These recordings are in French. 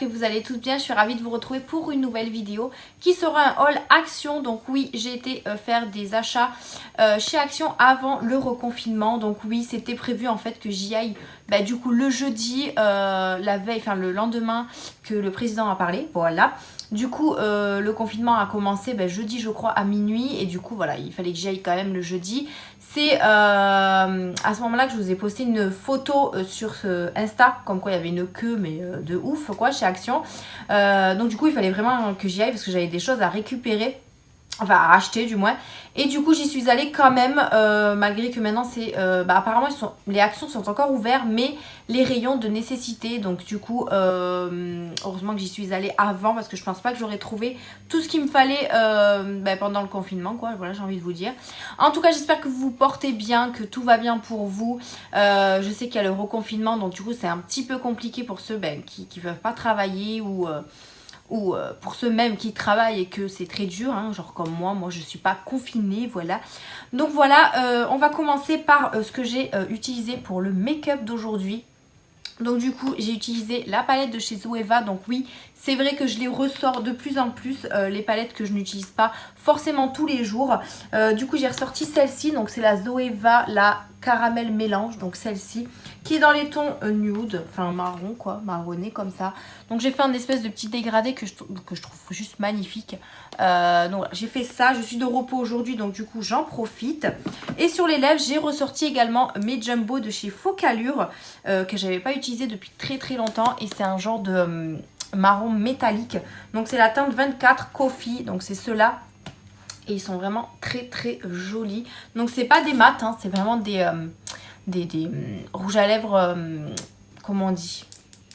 vous allez toutes bien. Je suis ravie de vous retrouver pour une nouvelle vidéo qui sera un haul Action. Donc oui, j'ai été faire des achats chez Action avant le reconfinement. Donc oui, c'était prévu en fait que j'y aille du coup le jeudi, la veille, enfin le lendemain que le président a parlé. Voilà. Du coup, le confinement a commencé jeudi, je crois, à minuit. Et du coup, voilà, il fallait que j'y aille quand même le jeudi. C'est à ce moment-là que je vous ai posté une photo sur Insta, comme quoi il y avait une queue, mais de ouf, quoi, chez Action. Donc du coup, il fallait vraiment que j'y aille parce que j'avais des choses à récupérer. Enfin, à acheter du moins. Et du coup, j'y suis allée quand même, malgré que maintenant, c'est apparemment, les Actions sont encore ouverts, mais les rayons de nécessité. Donc du coup, heureusement que j'y suis allée avant, parce que je pense pas que j'aurais trouvé tout ce qu'il me fallait pendant le confinement, quoi. Voilà, j'ai envie de vous dire. En tout cas, j'espère que vous vous portez bien, que tout va bien pour vous. Je sais qu'il y a le reconfinement, donc du coup, c'est un petit peu compliqué pour ceux qui peuvent pas travailler ou pour ceux même qui travaillent et que c'est très dur, hein, genre comme moi je suis pas confinée, voilà. Donc voilà, on va commencer par ce que j'ai utilisé pour le make-up d'aujourd'hui. Donc du coup j'ai utilisé la palette de chez Zoeva. Donc oui, c'est vrai que je les ressors de plus en plus, les palettes que je n'utilise pas forcément tous les jours. Du coup j'ai ressorti celle-ci, donc c'est la Zoeva, la caramel mélange, donc celle-ci qui est dans les tons nude, enfin marron quoi, marronné comme ça. Donc j'ai fait un espèce de petit dégradé que je trouve juste magnifique. Donc voilà, j'ai fait ça, je suis de repos aujourd'hui, donc du coup j'en profite. Et sur les lèvres, j'ai ressorti également mes Jumbo de chez Focalure, que j'avais pas utilisé depuis très très longtemps. Et c'est un genre de marron métallique. Donc c'est la teinte 24 Coffee, donc c'est ceux-là. Et ils sont vraiment très très jolis. Donc c'est pas des mats, hein, c'est vraiment des rouges à lèvres, comment on dit,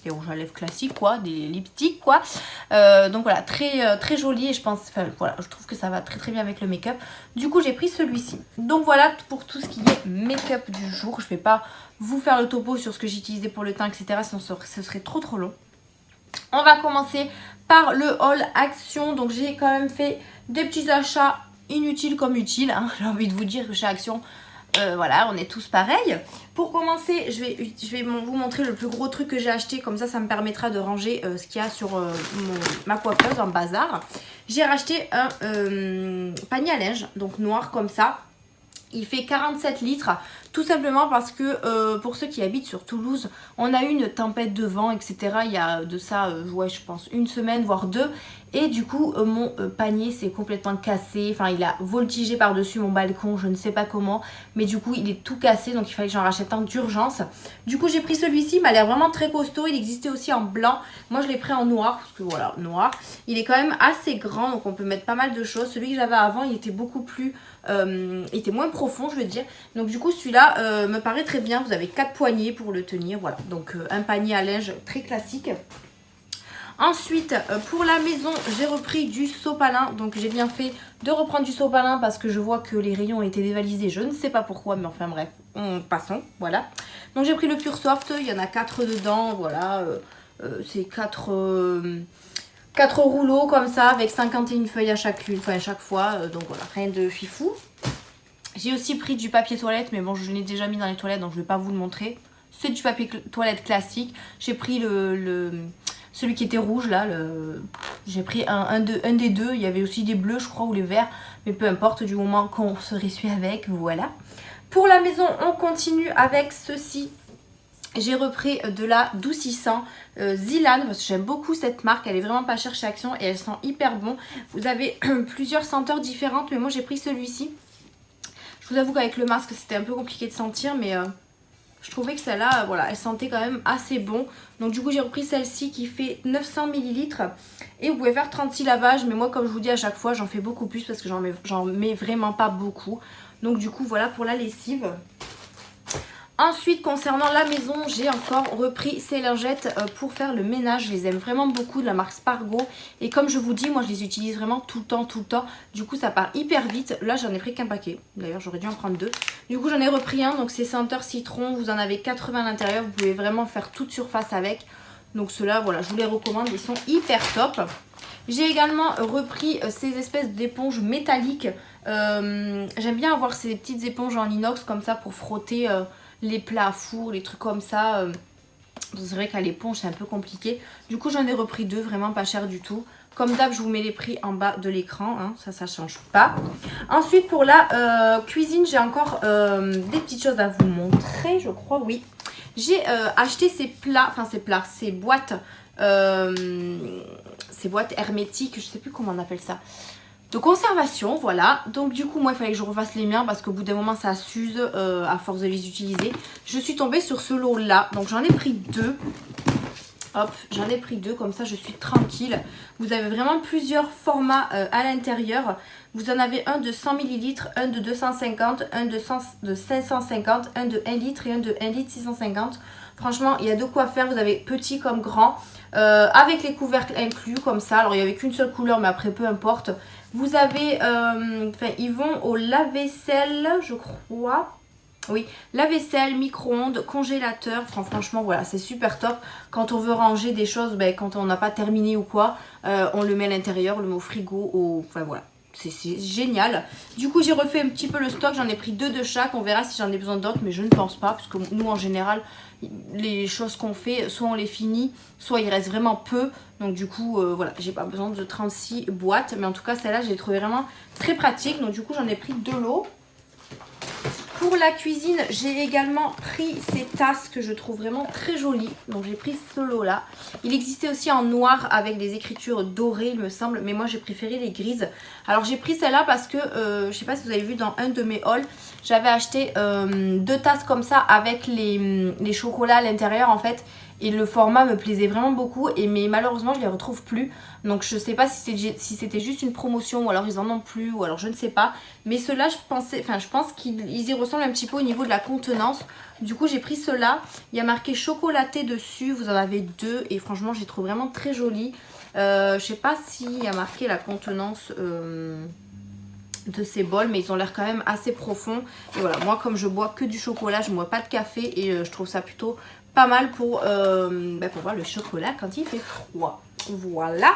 des rouges à lèvres classiques quoi, des lipsticks quoi. Donc voilà, très très joli et je pense, enfin voilà, je trouve que ça va très très bien avec le make-up. Du coup j'ai pris celui-ci. Donc voilà pour tout ce qui est make-up du jour. Je vais pas vous faire le topo sur ce que j'ai utilisé pour le teint, etc. Sinon ce serait trop trop long. On va commencer par le haul Action. Donc j'ai quand même fait des petits achats inutiles comme utiles, hein. J'ai envie de vous dire que chez Action, voilà, on est tous pareils. Pour commencer, je vais vous montrer le plus gros truc que j'ai acheté. Comme ça me permettra de ranger ce qu'il y a sur ma coiffeuse en bazar. J'ai racheté un panier à linge, donc noir comme ça. Il fait 47 litres, tout simplement parce que pour ceux qui habitent sur Toulouse, on a eu une tempête de vent, etc. Il y a de ça, ouais, je pense une semaine, voire deux. Et du coup, mon panier s'est complètement cassé. Enfin, il a voltigé par-dessus mon balcon, je ne sais pas comment. Mais du coup, il est tout cassé, donc il fallait que j'en rachète un d'urgence. Du coup, j'ai pris celui-ci, il m'a l'air vraiment très costaud. Il existait aussi en blanc. Moi, je l'ai pris en noir, parce que voilà, noir. Il est quand même assez grand, donc on peut mettre pas mal de choses. Celui que j'avais avant, il était beaucoup plus... il était moins profond, je veux dire. Donc du coup, celui-là me paraît très bien. Vous avez 4 poignées pour le tenir, voilà. Donc un panier à linge très classique. Ensuite, pour la maison, j'ai repris du sopalin. Donc j'ai bien fait de reprendre du sopalin parce que je vois que les rayons ont été dévalisés. Je ne sais pas pourquoi, mais enfin bref, passons, voilà. Donc j'ai pris le Pure Soft, il y en a 4 dedans, voilà. C'est 4 rouleaux comme ça, avec 51 feuilles à chacune, enfin à chaque fois. Donc voilà, rien de fifou. J'ai aussi pris du papier toilette, mais bon, je l'ai déjà mis dans les toilettes, donc je ne vais pas vous le montrer. C'est du papier toilette classique. J'ai pris celui qui était rouge là, j'ai pris un des deux. Il y avait aussi des bleus je crois ou les verts, mais peu importe du moment qu'on se ressuie avec, voilà. Pour la maison on continue avec ceci. J'ai repris de la Doucissant Zilan parce que j'aime beaucoup cette marque, elle est vraiment pas chère chez Action et elle sent hyper bon. Vous avez plusieurs senteurs différentes, mais moi j'ai pris celui-ci. Je vous avoue qu'avec le masque c'était un peu compliqué de sentir, mais je trouvais que celle-là, voilà, elle sentait quand même assez bon. Donc du coup j'ai repris celle-ci qui fait 900 ml. Et vous pouvez faire 36 lavages. Mais moi comme je vous dis à chaque fois, j'en fais beaucoup plus parce que j'en mets vraiment pas beaucoup. Donc du coup voilà pour la lessive. Ensuite, concernant la maison, j'ai encore repris ces lingettes pour faire le ménage. Je les aime vraiment beaucoup, de la marque Spargo. Et comme je vous dis, moi je les utilise vraiment tout le temps, tout le temps. Du coup, ça part hyper vite. Là, j'en ai pris qu'un paquet. D'ailleurs, j'aurais dû en prendre 2. Du coup, j'en ai repris un. Donc, c'est senteur citron. Vous en avez 80 à l'intérieur. Vous pouvez vraiment faire toute surface avec. Donc, ceux-là, voilà, je vous les recommande. Ils sont hyper top. J'ai également repris ces espèces d'éponges métalliques. J'aime bien avoir ces petites éponges en inox comme ça pour frotter... les plats à four, les trucs comme ça. C'est vrai qu'à l'éponge c'est un peu compliqué. Du coup j'en ai repris 2, vraiment pas cher du tout. Comme d'hab, je vous mets les prix en bas de l'écran, hein, ça change pas. Ensuite, pour la cuisine, j'ai encore des petites choses à vous montrer, je crois, oui. J'ai acheté ces boîtes hermétiques, je sais plus comment on appelle ça, de conservation, voilà. Donc du coup, moi, il fallait que je refasse les miens parce qu'au bout d'un moment, ça s'use à force de les utiliser. Je suis tombée sur ce lot-là, donc j'en ai pris 2. Hop, j'en ai pris 2, comme ça je suis tranquille. Vous avez vraiment plusieurs formats à l'intérieur. Vous en avez un de 100 ml, un de 250, un de 550, un de 1 litre et un de 1 litre 650. Franchement, il y a de quoi faire. Vous avez petit comme grand, avec les couvercles inclus comme ça. Alors, il n'y avait qu'une seule couleur, mais après, peu importe. Vous avez, ils vont au lave-vaisselle, je crois. Oui, lave-vaisselle, micro-ondes, congélateur, franchement voilà, c'est super top. Quand on veut ranger des choses, ben, quand on n'a pas terminé ou quoi, on le met à l'intérieur, on le met au frigo, enfin voilà, c'est génial. Du coup j'ai refait un petit peu le stock, j'en ai pris 2 de chaque, on verra si j'en ai besoin d'autres, mais je ne pense pas, parce que nous en général, les choses qu'on fait, soit on les finit, soit il reste vraiment peu. Donc du coup, voilà, j'ai pas besoin de 36 boîtes, mais en tout cas celle-là, j'ai trouvé vraiment très pratique. Donc du coup, j'en ai pris 2 lots. Pour la cuisine, j'ai également pris ces tasses que je trouve vraiment très jolies. Donc j'ai pris ce lot là. Il existait aussi en noir avec des écritures dorées il me semble. Mais moi j'ai préféré les grises. Alors j'ai pris celle-là parce que, je sais pas si vous avez vu dans un de mes hauls, j'avais acheté 2 tasses comme ça avec les chocolats à l'intérieur en fait. Et le format me plaisait vraiment beaucoup, mais malheureusement je les retrouve plus. Donc je sais pas si c'était juste une promotion ou alors ils en ont plus ou alors je ne sais pas. Mais ceux-là je pense qu'ils y ressemblent un petit peu au niveau de la contenance. Du coup j'ai pris ceux-là. Il y a marqué chocolaté dessus, vous en avez 2 et franchement je les trouve vraiment très jolis. Je sais pas s'il y a marqué la contenance de ces bols, mais ils ont l'air quand même assez profonds. Et voilà, moi comme je bois que du chocolat, je ne bois pas de café et je trouve ça plutôt pas mal pour boire le chocolat quand il fait froid. Voilà.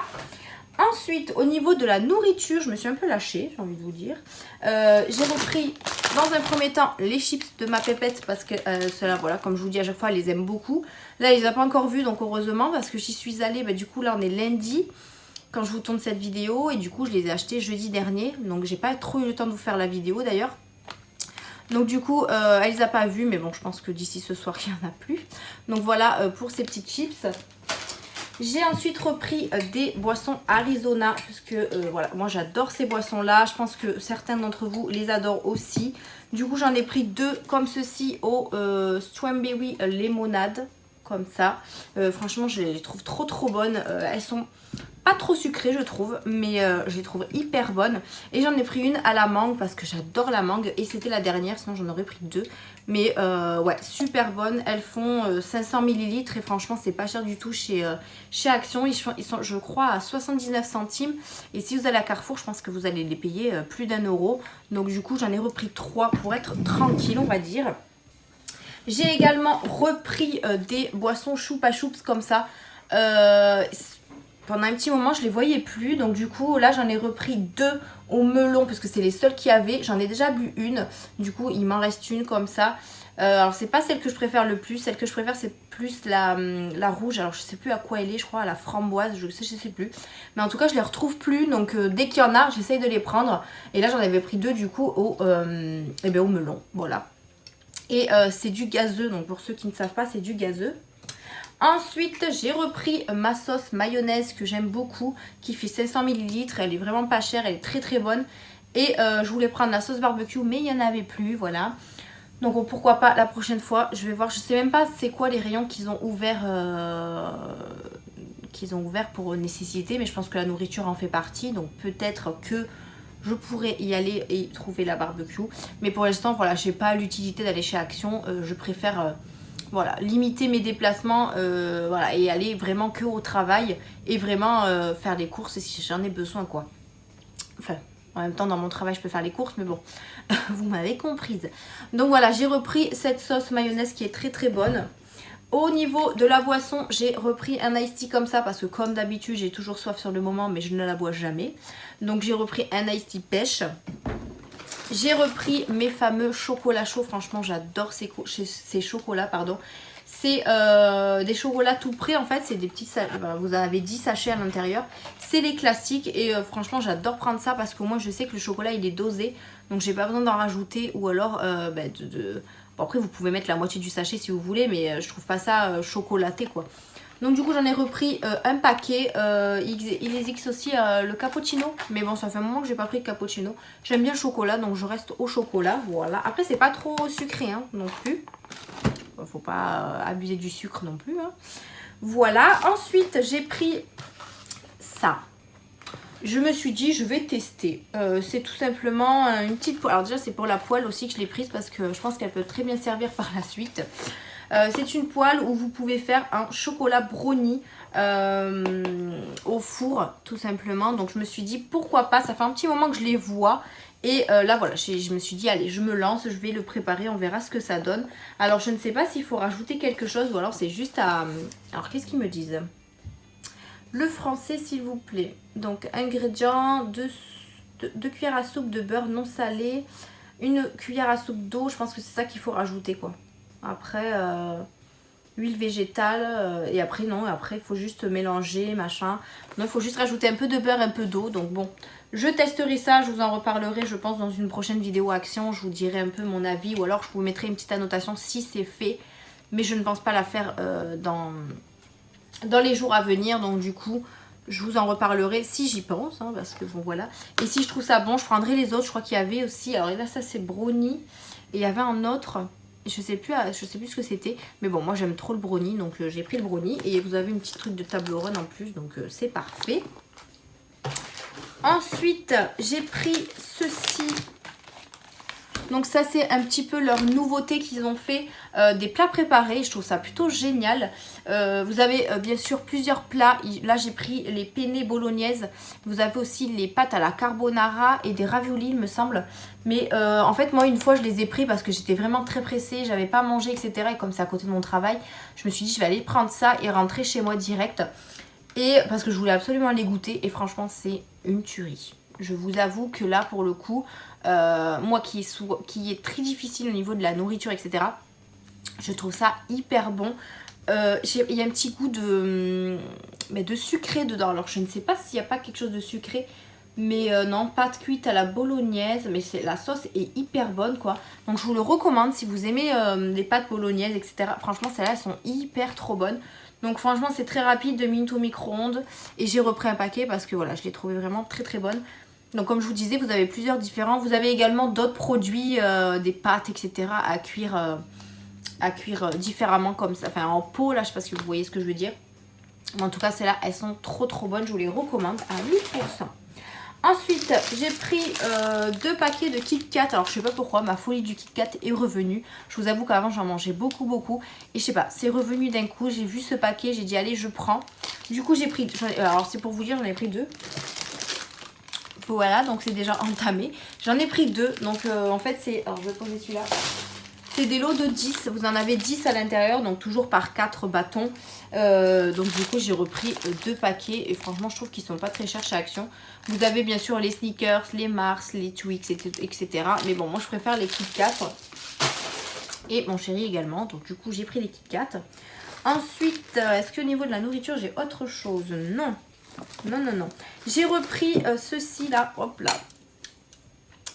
Ensuite, au niveau de la nourriture, je me suis un peu lâchée, j'ai envie de vous dire. J'ai repris dans un premier temps les chips de ma pépette parce que ceux-là, voilà, comme je vous dis à chaque fois, elle les aime beaucoup. Là, elle les a pas encore vus, donc heureusement, parce que j'y suis allée, du coup, là, on est lundi quand je vous tourne cette vidéo et du coup, je les ai achetés jeudi dernier. Donc, j'ai pas trop eu le temps de vous faire la vidéo d'ailleurs. Donc du coup, elle les a pas vus, mais bon, je pense que d'ici ce soir, il n'y en a plus. Donc voilà pour ces petites chips. J'ai ensuite repris des boissons Arizona, parce que voilà, moi j'adore ces boissons-là. Je pense que certains d'entre vous les adorent aussi. Du coup, j'en ai pris 2 comme ceci au Strawberry Lemonade, comme ça. Franchement, je les trouve trop bonnes. Elles sont pas trop sucrées je trouve, mais je les trouve hyper bonnes. Et j'en ai pris une à la mangue parce que j'adore la mangue et c'était la dernière, sinon j'en aurais pris 2. Mais ouais, super bonnes. Elles font 500 ml et franchement c'est pas cher du tout chez Action. Ils sont je crois à 79 centimes. Et si vous allez à Carrefour, je pense que vous allez les payer plus d'1 euro. Donc du coup j'en ai repris 3 pour être tranquille on va dire. J'ai également repris des boissons choupa choups comme ça. Pendant un petit moment je les voyais plus, donc du coup là j'en ai repris 2 au melon parce que c'est les seuls qu'il y avait. J'en ai déjà bu une, du coup il m'en reste une comme ça. Alors c'est pas celle que je préfère le plus, celle que je préfère c'est plus la rouge. Alors je sais plus à quoi elle est, je crois à la framboise, je sais plus. Mais en tout cas je les retrouve plus, donc dès qu'il y en a j'essaye de les prendre. Et là j'en avais pris 2 du coup au melon, voilà. Et c'est du gazeux, donc pour ceux qui ne savent pas c'est du gazeux. Ensuite, j'ai repris ma sauce mayonnaise que j'aime beaucoup, qui fait 500 ml. Elle est vraiment pas chère, elle est très bonne. Et je voulais prendre la sauce barbecue, mais il n'y en avait plus, voilà. Donc pourquoi pas la prochaine fois, je vais voir. Je sais même pas c'est quoi les rayons qu'ils ont ouverts pour nécessité, mais je pense que la nourriture en fait partie. Donc peut-être que je pourrais y aller et trouver la barbecue. Mais pour l'instant, voilà, j'ai pas l'utilité d'aller chez Action. Je préfère... voilà, limiter mes déplacements voilà, et aller vraiment que au travail et vraiment faire des courses si j'en ai besoin quoi. Enfin, en même temps dans mon travail je peux faire les courses mais bon, vous m'avez comprise. Donc voilà, j'ai repris cette sauce mayonnaise qui est très bonne. Au niveau de la boisson, j'ai repris un iced tea comme ça parce que comme d'habitude j'ai toujours soif sur le moment mais je ne la bois jamais. Donc j'ai repris un iced tea pêche. J'ai repris mes fameux chocolats chauds. Franchement, j'adore ces chocolats, pardon. C'est des chocolats tout prêts en fait. C'est des petits sachets. Vous en avez 10 sachets à l'intérieur. C'est les classiques. Et franchement, j'adore prendre ça parce que moi, je sais que le chocolat, il est dosé. Donc, j'ai pas besoin d'en rajouter. Ou alors, Bon, après, vous pouvez mettre la moitié du sachet si vous voulez. Mais je trouve pas ça chocolaté, quoi. Donc du coup j'en ai repris un paquet, il existe aussi le cappuccino, mais bon ça fait un moment que j'ai pas pris de cappuccino. J'aime bien le chocolat donc je reste au chocolat, voilà. Après c'est pas trop sucré hein, non plus, faut pas abuser du sucre non plus. Hein. Voilà, ensuite j'ai pris ça. Je me suis dit je vais tester, c'est tout simplement une petite poêle. Alors déjà c'est pour la poêle aussi que je l'ai prise parce que je pense qu'elle peut très bien servir par la suite. C'est une poêle où vous pouvez faire un chocolat brownie au four tout simplement. Donc je me suis dit pourquoi pas, ça fait un petit moment que je les vois. Et là voilà, je me suis dit allez je me lance, je vais le préparer, on verra ce que ça donne. Alors je ne sais pas s'il faut rajouter quelque chose ou alors c'est juste à... Alors qu'est-ce qu'ils me disent? Le français s'il vous plaît. Donc ingrédients, 2 cuillères à soupe de beurre non salé, 1 cuillère à soupe d'eau, je pense que c'est ça qu'il faut rajouter quoi. Après, huile végétale. Et après, non, après, il faut juste mélanger, machin. Non, il faut juste rajouter un peu de beurre, un peu d'eau. Donc bon, je testerai ça. Je vous en reparlerai, je pense, dans une prochaine vidéo action. Je vous dirai un peu mon avis. Ou alors, je vous mettrai une petite annotation si c'est fait. Mais je ne pense pas la faire dans les jours à venir. Donc du coup... Je vous en reparlerai si j'y pense, hein, parce que bon voilà. Et si je trouve ça bon, je prendrai les autres. Je crois qu'il y avait aussi, alors là ça c'est brownie. Et il y avait un autre, je sais plus ce que c'était. Mais bon, moi j'aime trop le brownie, donc j'ai pris le brownie. Et vous avez une petite truc de table ronde en plus, donc c'est parfait. Ensuite, j'ai pris ceci. Donc ça c'est un petit peu leur nouveauté qu'ils ont fait, des plats préparés, je trouve ça plutôt génial. Vous avez bien sûr plusieurs plats, là j'ai pris les penne bolognaises, vous avez aussi les pâtes à la carbonara et des raviolis il me semble. Mais en fait moi une fois je les ai pris parce que j'étais vraiment très pressée, j'avais pas mangé etc. Et comme c'est à côté de mon travail, je me suis dit je vais aller prendre ça et rentrer chez moi direct. Et parce que je voulais absolument les goûter et franchement c'est une tuerie. Je vous avoue que là pour le coup, moi qui est très difficile au niveau de la nourriture etc. Je trouve ça hyper bon. Il y a un petit goût de sucré dedans. Alors je ne sais pas s'il n'y a pas quelque chose de sucré. Mais non, pâte cuite à la bolognaise. Mais la sauce est hyper bonne quoi. Donc je vous le recommande si vous aimez les pâtes bolognaises etc. Franchement celles-là elles sont hyper trop bonnes. Donc franchement c'est très rapide, 2 minutes au micro-ondes. Et j'ai repris un paquet parce que voilà je l'ai trouvé vraiment très très bonne. Donc comme je vous disais vous avez plusieurs différents. Vous avez également d'autres produits, des pâtes etc. à cuire différemment comme ça. Enfin en pot là, je sais pas si vous voyez ce que je veux dire. Mais en tout cas celles-là elles sont trop trop bonnes. Je vous les recommande à 1000%. Ensuite, j'ai pris 2 paquets de Kit Kat. Alors, je sais pas pourquoi, ma folie du Kit Kat est revenue. Je vous avoue qu'avant, j'en mangeais beaucoup. Et je sais pas, c'est revenu d'un coup. J'ai vu ce paquet, j'ai dit, allez, je prends. Du coup, j'ai pris... Alors, c'est pour vous dire, j'en ai pris 2. Voilà, donc c'est déjà entamé. J'en ai pris 2. Donc, en fait, c'est... Alors, je vais poser celui-là. C'est des lots de 10, vous en avez 10 à l'intérieur, donc toujours par 4 bâtons. Donc du coup j'ai repris 2 paquets et franchement je trouve qu'ils sont pas très chers chez Action. Vous avez bien sûr les Snickers, les Mars, les Twix, etc. Mais bon moi je préfère les Kit Kat. Et mon chéri également, donc du coup j'ai pris les Kit Kat. Ensuite, est-ce qu'au niveau de la nourriture j'ai autre chose? Non. J'ai repris ceci là, hop là.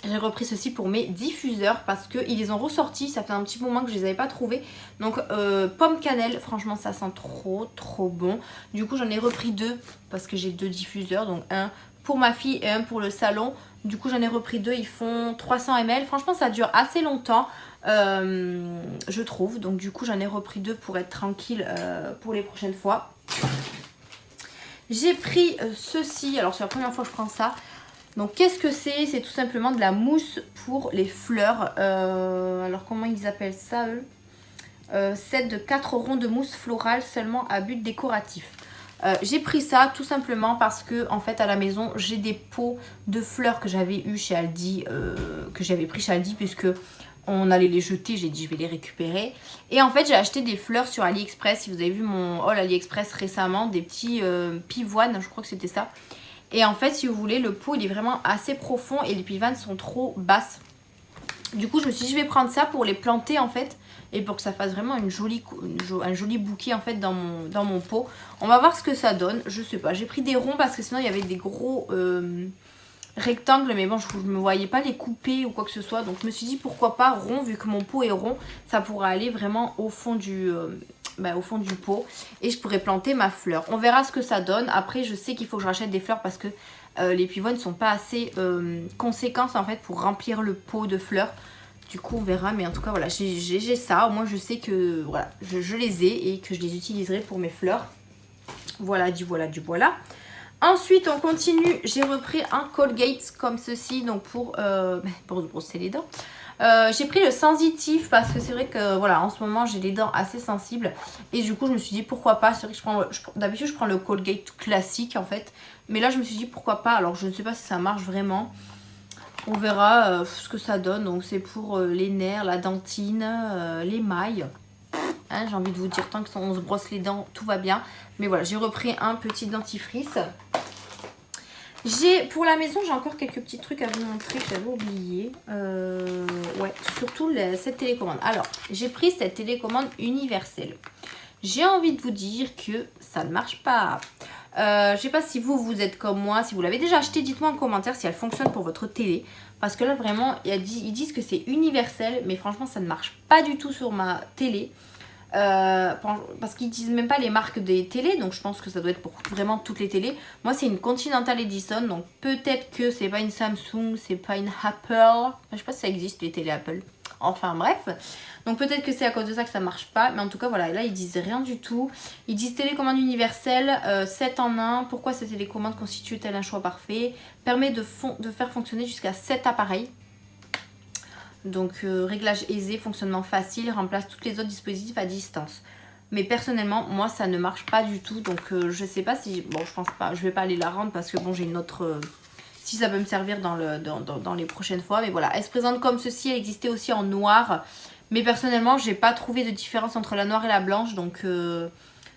J'ai repris ceci pour mes diffuseurs parce qu'ils les ont ressortis. Ça fait un petit moment que je les avais pas trouvés. Donc pomme cannelle, franchement ça sent trop bon. Du coup j'en ai repris 2 parce que j'ai 2 diffuseurs. Donc un pour ma fille et un pour le salon. Du coup j'en ai repris 2, ils font 300 ml. Franchement ça dure assez longtemps je trouve. Donc du coup j'en ai repris 2 pour être tranquille pour les prochaines fois. J'ai pris ceci, alors c'est la première fois que je prends ça. Donc qu'est-ce que c'est? C'est tout simplement de la mousse pour les fleurs. Alors comment ils appellent ça eux? Set de 4 ronds de mousse florale seulement à but décoratif. J'ai pris ça tout simplement parce que en fait à la maison j'ai des pots de fleurs que j'avais eu chez Aldi, que j'avais pris chez Aldi puisque on allait les jeter, j'ai dit je vais les récupérer. Et en fait j'ai acheté des fleurs sur AliExpress, si vous avez vu mon haul AliExpress récemment, des petits pivoines, je crois que c'était ça. Et en fait si vous voulez le pot il est vraiment assez profond et les pivoines sont trop basses. Du coup, je me suis dit, je vais prendre ça pour les planter en fait. Et pour que ça fasse vraiment un joli bouquet en fait dans mon pot. On va voir ce que ça donne. Je sais pas, j'ai pris des ronds parce que sinon il y avait des gros rectangles. Mais bon, je ne me voyais pas les couper ou quoi que ce soit. Donc je me suis dit, pourquoi pas rond, vu que mon pot est rond. Ça pourrait aller vraiment au fond du pot. Et je pourrais planter ma fleur. On verra ce que ça donne. Après, je sais qu'il faut que je rachète des fleurs parce que les pivoines ne sont pas assez conséquentes en fait pour remplir le pot de fleurs. Du coup on verra, mais en tout cas voilà, j'ai ça. Au moins je sais que voilà, je les ai et que je les utiliserai pour mes fleurs. Voilà, du voilà. Ensuite on continue, j'ai repris un Colgate comme ceci, donc pour brosser les dents. J'ai pris le sensitif parce que c'est vrai que voilà, en ce moment j'ai les dents assez sensibles. Et du coup je me suis dit pourquoi pas, c'est vrai que d'habitude je prends le Colgate classique en fait. Mais là je me suis dit pourquoi pas, alors je ne sais pas si ça marche vraiment. On verra ce que ça donne. Donc c'est pour les nerfs, la dentine, les mailles. Hein, j'ai envie de vous dire, tant qu'on se brosse les dents, tout va bien. Mais voilà, j'ai repris un petit dentifrice. Pour la maison, j'ai encore quelques petits trucs à vous montrer que j'avais oublié. Ouais, surtout cette télécommande. Alors, j'ai pris cette télécommande universelle. J'ai envie de vous dire que ça ne marche pas. Je sais pas si vous êtes comme moi, si vous l'avez déjà acheté, dites-moi en commentaire si elle fonctionne pour votre télé. Parce que là vraiment, ils disent que c'est universel, mais franchement ça ne marche pas du tout sur ma télé. Parce qu'ils disent même pas les marques des télés, donc je pense que ça doit être pour vraiment toutes les télés. Moi c'est une Continental Edison, donc peut-être que c'est pas une Samsung, c'est pas une Apple. Je sais pas si ça existe les télés Apple. Enfin bref, donc peut-être que c'est à cause de ça que ça marche pas, mais en tout cas voilà, là ils disent rien du tout. Ils disent télécommande universelle, 7 en 1, pourquoi cette télécommande constitue-t-elle un choix parfait? Permet de faire fonctionner jusqu'à 7 appareils. Donc réglage aisé, fonctionnement facile, remplace tous les autres dispositifs à distance. Mais personnellement, moi ça ne marche pas du tout, donc je sais pas si... Bon, je pense pas, je vais pas aller la rendre parce que bon, j'ai une autre... si ça peut me servir dans les prochaines fois. Mais voilà, elle se présente comme ceci. Elle existait aussi en noir. Mais personnellement, j'ai pas trouvé de différence entre la noire et la blanche. Donc, je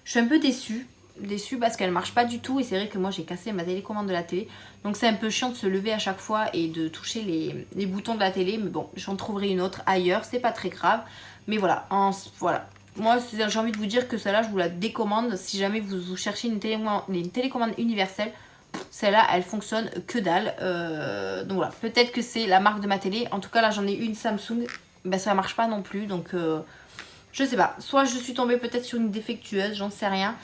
suis un peu déçue. Déçue parce qu'elle marche pas du tout. Et c'est vrai que moi, j'ai cassé ma télécommande de la télé. Donc, c'est un peu chiant de se lever à chaque fois et de toucher les boutons de la télé. Mais bon, j'en trouverai une autre ailleurs. C'est pas très grave. Mais voilà, voilà. Moi, j'ai envie de vous dire que celle-là, je vous la décommande. Si jamais vous cherchez une télécommande universelle, celle-là, elle fonctionne que dalle. Donc voilà, peut-être que c'est la marque de ma télé. En tout cas, là, j'en ai une Samsung. Ben, ça marche pas non plus. Donc, je sais pas. Soit je suis tombée peut-être sur une défectueuse, j'en sais rien.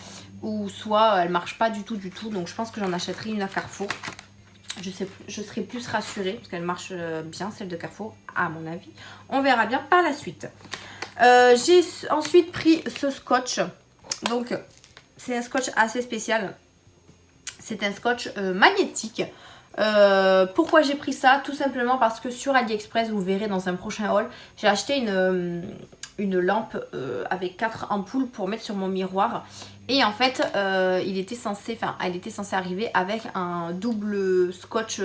Ou soit elle marche pas du tout. Donc, je pense que j'en achèterai une à Carrefour. Je serai plus rassurée parce qu'elle marche bien, celle de Carrefour, à mon avis. On verra bien par la suite. J'ai ensuite pris ce scotch. Donc, c'est un scotch assez spécial. C'est un scotch magnétique. Pourquoi j'ai pris ça? Tout simplement parce que sur AliExpress, vous verrez dans un prochain haul, j'ai acheté une lampe avec 4 ampoules pour mettre sur mon miroir. Et en fait, elle était censée arriver avec un double scotch,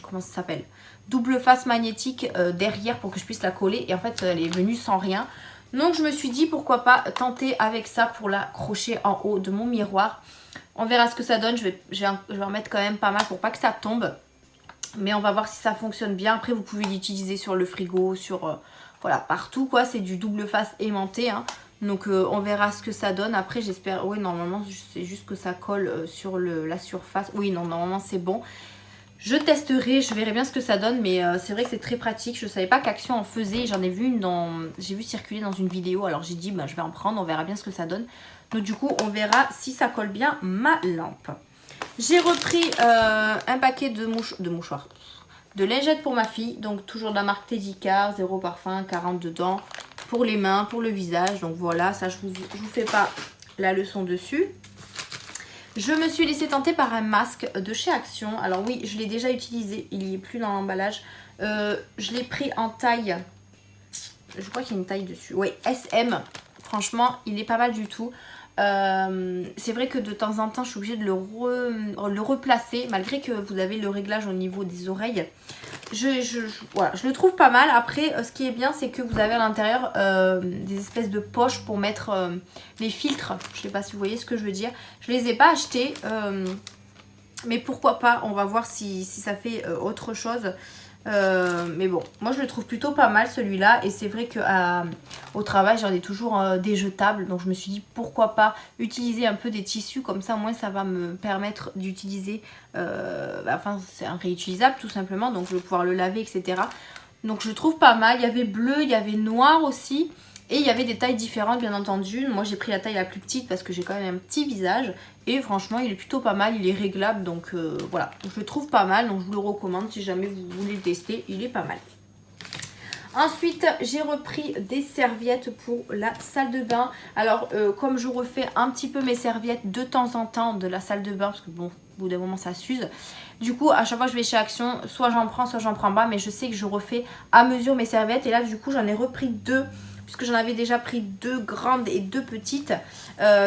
comment ça s'appelle? Double face magnétique derrière pour que je puisse la coller. Et en fait, elle est venue sans rien. Donc je me suis dit pourquoi pas tenter avec ça pour l'accrocher en haut de mon miroir. On verra ce que ça donne. Je vais en mettre quand même pas mal pour pas que ça tombe. Mais on va voir si ça fonctionne bien. Après, vous pouvez l'utiliser sur le frigo, sur voilà, partout quoi. C'est du double face aimanté. Hein. Donc on verra ce que ça donne. Après, j'espère... Oui, normalement, c'est juste que ça colle sur la surface. Oui, non, normalement, c'est bon. Je testerai, je verrai bien ce que ça donne, mais c'est vrai que c'est très pratique. Je savais pas qu'Action en faisait, j'en ai vu une j'ai vu circuler dans une vidéo, alors j'ai dit bah, je vais en prendre, on verra bien ce que ça donne. Donc du coup on verra si ça colle bien ma lampe. J'ai repris un paquet de mouchoirs, de lingettes pour ma fille, donc toujours de la marque Teddycar, 0 parfum, 40 dedans, pour les mains, pour le visage. Donc voilà, ça je vous fais pas la leçon dessus. Je me suis laissée tenter par un masque de chez Action. Alors oui, je l'ai déjà utilisé, il n'y est plus dans l'emballage. Je l'ai pris en taille, je crois qu'il y a une taille dessus. Oui, SM. Franchement, il est pas mal du tout. C'est vrai que de temps en temps, je suis obligée de le replacer, malgré que vous avez le réglage au niveau des oreilles. Voilà, je le trouve pas mal. Après, ce qui est bien, c'est que vous avez à l'intérieur des espèces de poches pour mettre les filtres. Je sais pas si vous voyez ce que je veux dire. Je les ai pas achetés, mais pourquoi pas. On va voir si ça fait autre chose. Mais bon, moi je le trouve plutôt pas mal celui-là. Et c'est vrai qu'au travail j'en ai toujours des jetables. Donc je me suis dit pourquoi pas utiliser un peu des tissus. Comme ça au moins ça va me permettre d'utiliser... enfin c'est un réutilisable tout simplement. Donc je vais pouvoir le laver, etc. Donc je le trouve pas mal. Il y avait bleu, il y avait noir aussi. Et il y avait des tailles différentes bien entendu. Moi j'ai pris la taille la plus petite parce que j'ai quand même un petit visage. Et franchement il est plutôt pas mal, il est réglable. Donc voilà, je le trouve pas mal. Donc je vous le recommande si jamais vous voulez le tester, il est pas mal. Ensuite j'ai repris des serviettes pour la salle de bain. Alors comme je refais un petit peu mes serviettes de temps en temps de la salle de bain. Parce que bon, au bout d'un moment ça s'use. Du coup à chaque fois que je vais chez Action, soit j'en prends soit j'en prends pas. Mais je sais que je refais à mesure mes serviettes. Et là du coup j'en ai repris deux. Puisque j'en avais déjà pris 2 grandes et 2 petites.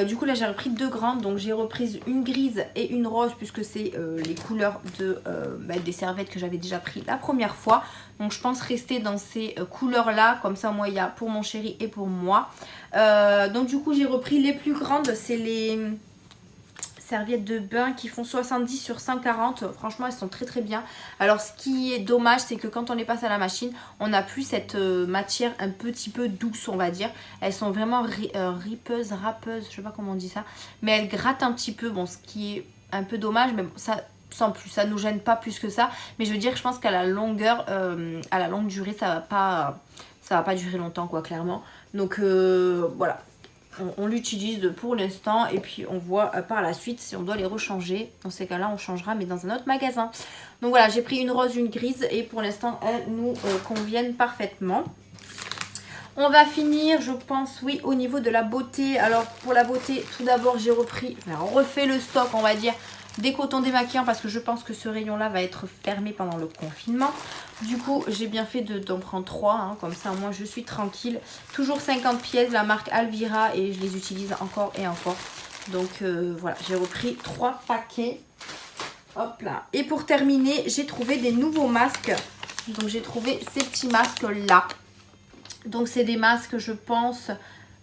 Du coup là j'ai repris 2 grandes. Donc j'ai repris une grise et une rose. Puisque c'est les couleurs des serviettes que j'avais déjà pris la première fois. Donc je pense rester dans ces couleurs là. Comme ça moi il y a pour mon chéri et pour moi. Donc du coup j'ai repris les plus grandes. C'est les... serviettes de bain qui font 70 sur 140. Franchement elles sont très très bien. Alors ce qui est dommage c'est que quand on les passe à la machine on n'a plus cette matière un petit peu douce on va dire. Elles sont vraiment râpeuses, je sais pas comment on dit ça, mais elles grattent un petit peu. Bon ce qui est un peu dommage mais bon, ça sans plus, ça nous gêne pas plus que ça. Mais je veux dire je pense qu'à la longueur, à la longue durée ça va pas durer longtemps quoi clairement. Donc voilà. On l'utilise pour l'instant et puis on voit par la suite si on doit les rechanger. Dans ces cas-là, on changera mais dans un autre magasin. Donc voilà, j'ai pris une rose, une grise et pour l'instant, elles nous conviennent parfaitement. On va finir, je pense, oui, au niveau de la beauté. Alors pour la beauté, tout d'abord, j'ai refait le stock, on va dire, des cotons démaquillants parce que je pense que ce rayon-là va être fermé pendant le confinement. Du coup, j'ai bien fait d'en prendre 3, hein, comme ça, moi, je suis tranquille. Toujours 50 pièces, la marque Alvira, et je les utilise encore et encore. Donc, voilà, j'ai repris 3 paquets. Hop là. Et pour terminer, j'ai trouvé des nouveaux masques. Donc, j'ai trouvé ces petits masques-là. Donc, c'est des masques, je pense...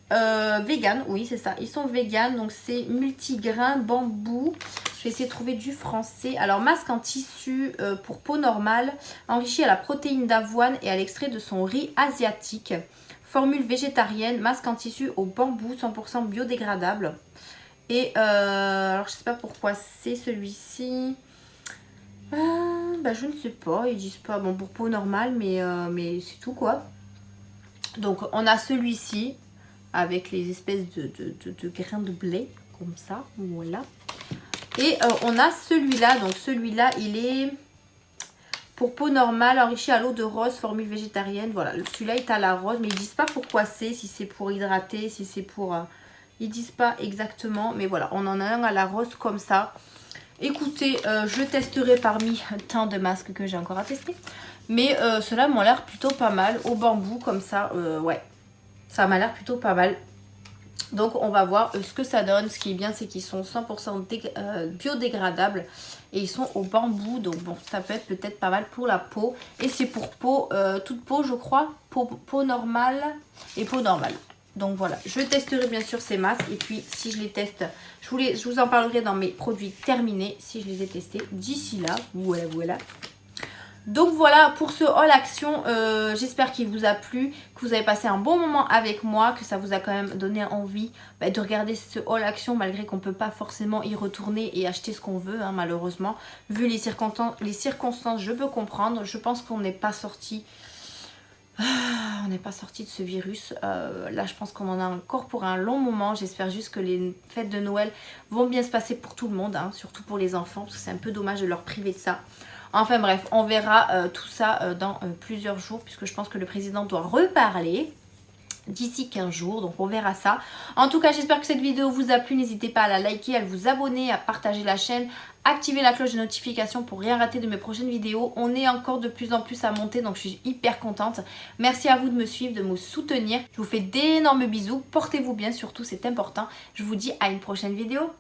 vegan, oui c'est ça, ils sont vegan, donc c'est multigrain bambou. Je vais essayer de trouver du français. Alors masque en tissu pour peau normale, enrichi à la protéine d'avoine et à l'extrait de son riz asiatique. Formule végétarienne, masque en tissu au bambou 100% biodégradable. Et alors je sais pas pourquoi c'est celui-ci. Je ne sais pas, ils disent pas, bon pour peau normale mais c'est tout quoi. Donc on a celui-ci avec les espèces de grains de blé, comme ça, voilà. Et on a celui-là, donc celui-là, il est pour peau normale, enrichi à l'eau de rose, formule végétarienne, voilà. Celui-là est à la rose, mais ils disent pas pourquoi c'est, si c'est pour hydrater, si c'est pour... ils disent pas exactement, mais voilà, on en a un à la rose comme ça. Écoutez, je testerai parmi tant de masques que j'ai encore à tester. Mais ceux-là m'ont l'air plutôt pas mal, au bambou, comme ça, ouais. Ça m'a l'air plutôt pas mal. Donc on va voir ce que ça donne. Ce qui est bien c'est qu'ils sont 100% biodégradables. Et ils sont au bambou. Donc bon ça peut être peut-être pas mal pour la peau. Et c'est pour peau, toute peau je crois. Peau normale et peau normale. Donc voilà, je testerai bien sûr ces masques. Et puis si je les teste, je vous en parlerai dans mes produits terminés. Si je les ai testés d'ici là. Voilà voilà. Donc voilà pour ce haul action, j'espère qu'il vous a plu, que vous avez passé un bon moment avec moi, que ça vous a quand même donné envie de regarder ce haul action malgré qu'on ne peut pas forcément y retourner et acheter ce qu'on veut hein, malheureusement. Vu les circonstances, je peux comprendre, je pense qu'on n'est pas sorti. On n'est pas sorti de ce virus. Là je pense qu'on en a encore pour un long moment. J'espère juste que les fêtes de Noël vont bien se passer pour tout le monde, hein, surtout pour les enfants parce que c'est un peu dommage de leur priver de ça. Enfin bref, on verra tout ça dans plusieurs jours puisque je pense que le président doit reparler d'ici 15 jours, donc on verra ça. En tout cas, j'espère que cette vidéo vous a plu. N'hésitez pas à la liker, à vous abonner, à partager la chaîne, activer la cloche de notification pour rien rater de mes prochaines vidéos. On est encore de plus en plus à monter, donc je suis hyper contente. Merci à vous de me suivre, de me soutenir. Je vous fais d'énormes bisous. Portez-vous bien surtout, c'est important. Je vous dis à une prochaine vidéo.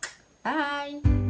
Bye!